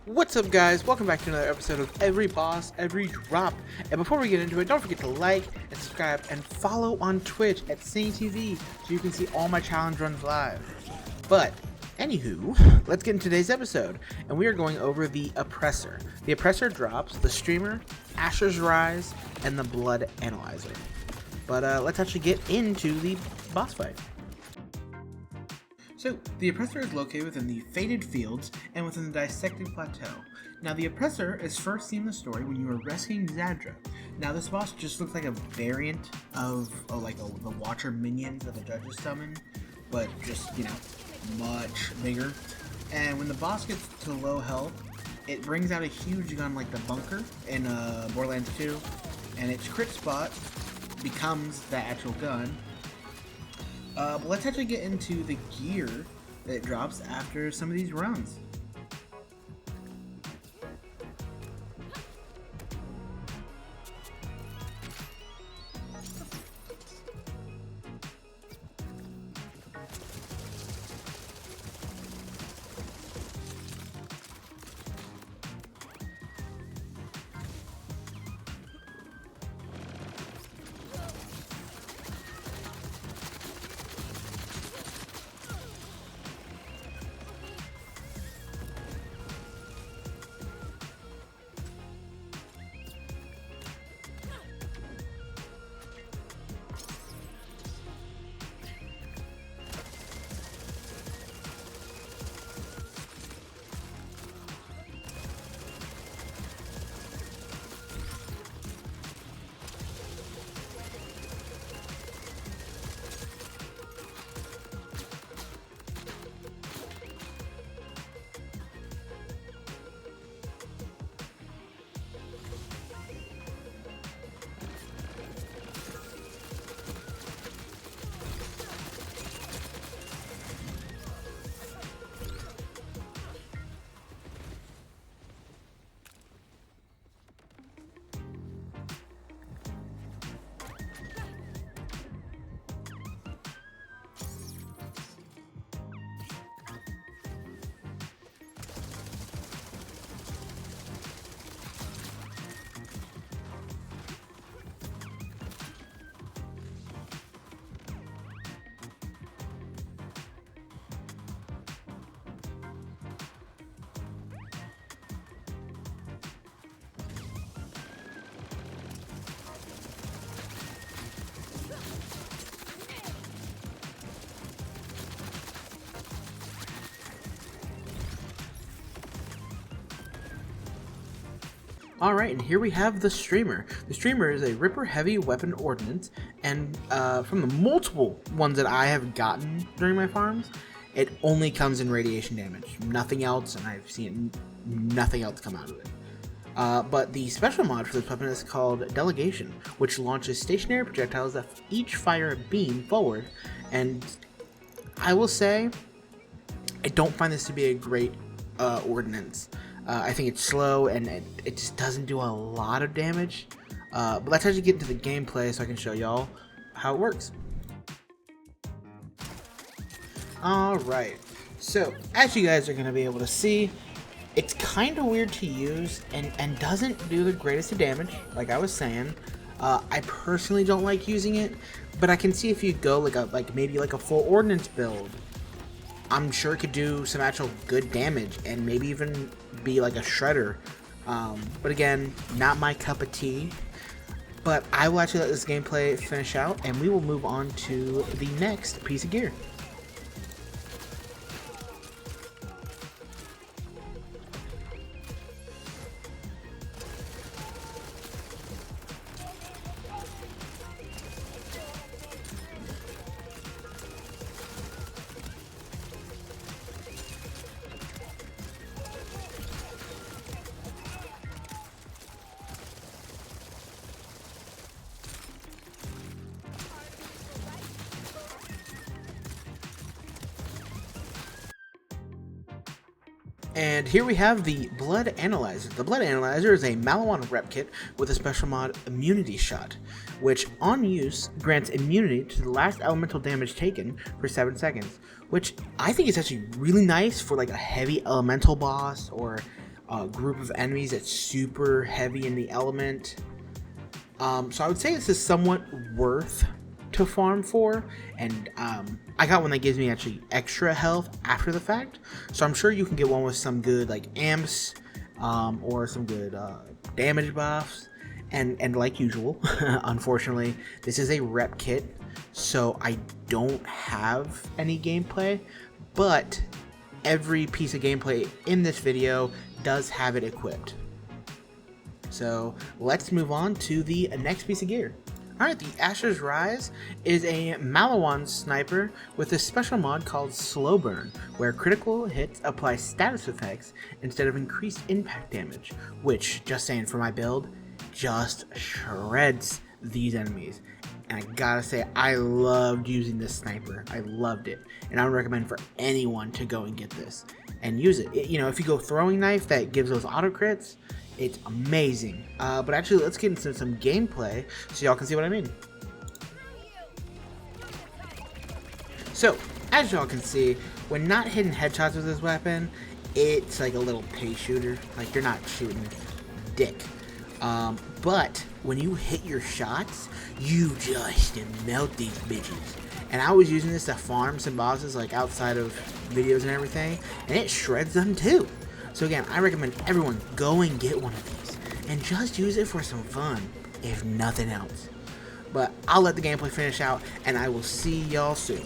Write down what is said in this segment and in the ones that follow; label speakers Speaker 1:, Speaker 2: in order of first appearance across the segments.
Speaker 1: What's up, guys? Welcome back to another episode of Every Boss, Every Drop. And before we get into it, don't forget to like and subscribe and follow on Twitch at SingTV so you can see all my challenge runs live. But, anywho, let's get into today's episode. And we are going over the Oppressor. The Oppressor drops the Streamer, Asher's Rise, and the Blood Analyzer. But let's actually get into the boss fight. So, the Oppressor is located within the Fated Fields and within the Dissected Plateau. Now, the Oppressor is first seen in the story when you are rescuing Zadra. Now, this boss just looks like a variant of the Watcher minions that the judges summon, but just, much bigger. And when the boss gets to low health, it brings out a huge gun like the Bunker in Borderlands 2, and its crit spot becomes the actual gun. But let's actually get into the gear that it drops after some of these runs. Alright, and here we have the Streamer. The Streamer is a Ripper Heavy Weapon Ordnance, and from the multiple ones that I have gotten during my farms, it only comes in radiation damage. Nothing else, and I've seen nothing else come out of it. But the special mod for this weapon is called Delegation, which launches stationary projectiles that each fire a beam forward, and I will say, I don't find this to be a great ordnance. I think it's slow and it just doesn't do a lot of damage. But let's actually get into the gameplay so I can show y'all how it works. Alright, so as you guys are going to be able to see, it's kind of weird to use and doesn't do the greatest of damage, like I was saying. I personally don't like using it, but I can see if you go maybe a full ordnance build, I'm sure it could do some actual good damage and maybe even be like a shredder. But again, not my cup of tea. But I will actually let this gameplay finish out and we will move on to the next piece of gear. And here we have the Blood Analyzer. The Blood Analyzer is a Malawan rep kit with a special mod Immunity Shot, which on use grants immunity to the last elemental damage taken for 7 seconds, which I think is actually really nice for like a heavy elemental boss or group of enemies that's super heavy in the element. So I would say this is somewhat worth to farm for, and I got one that gives me actually extra health after the fact, so I'm sure you can get one with some good like amps or some good damage buffs, and like usual unfortunately this is a rep kit, so I don't have any gameplay, but every piece of gameplay in this video does have it equipped. So let's move on to the next piece of gear. Alright, the Asher's Rise is a Malawan sniper with a special mod called Slow Burn, where critical hits apply status effects instead of increased impact damage, which, just saying for my build, just shreds these enemies. And I gotta say, I loved using this sniper. I loved it. And I would recommend for anyone to go and get this and use it. You know, if you go throwing knife that gives those auto crits, it's amazing. But actually, let's get into some gameplay so y'all can see what I mean. So, as y'all can see, when not hitting headshots with this weapon, it's like a little pea shooter. Like, you're not shooting dick. But when you hit your shots, you just melt these bitches. And I was using this to farm some bosses like outside of videos and everything, and it shreds them too. So again, I recommend everyone go and get one of these and just use it for some fun, if nothing else. But I'll let the gameplay finish out, and I will see y'all soon.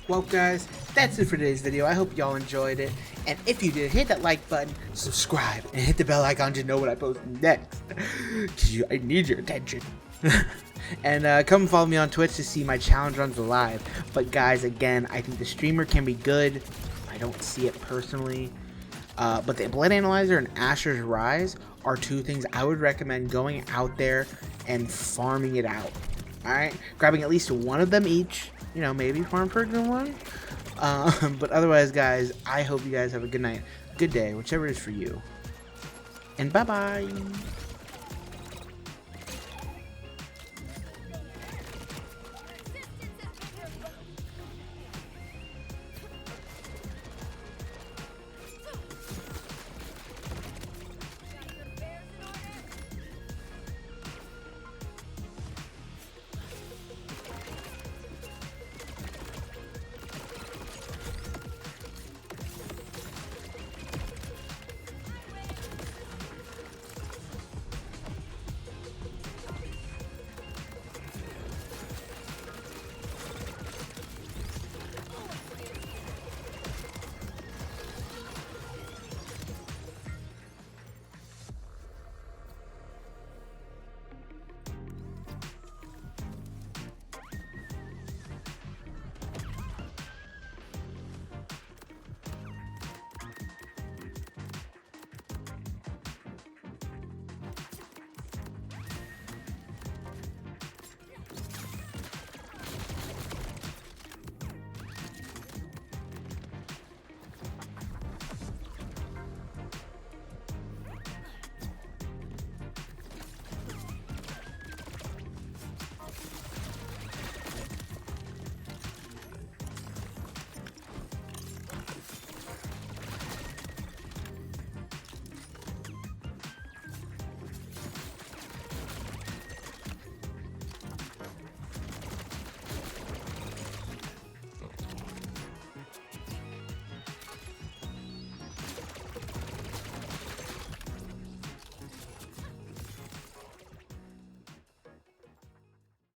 Speaker 1: Well guys, that's it for today's video. I hope y'all enjoyed it, and if you did, hit that like button, subscribe, and hit the bell icon to know what I post next, because I need your attention. And come follow me on Twitch to see my challenge runs live. But guys, again, I think the streamer can be good. I don't see it personally, but the Blood Analyzer and Asher's Rise are two things I would recommend going out there and farming it out. Alright, grabbing at least one of them each. You know, maybe farm for a good one. But otherwise, guys, I hope you guys have a good night, good day, whichever it is for you. And bye-bye.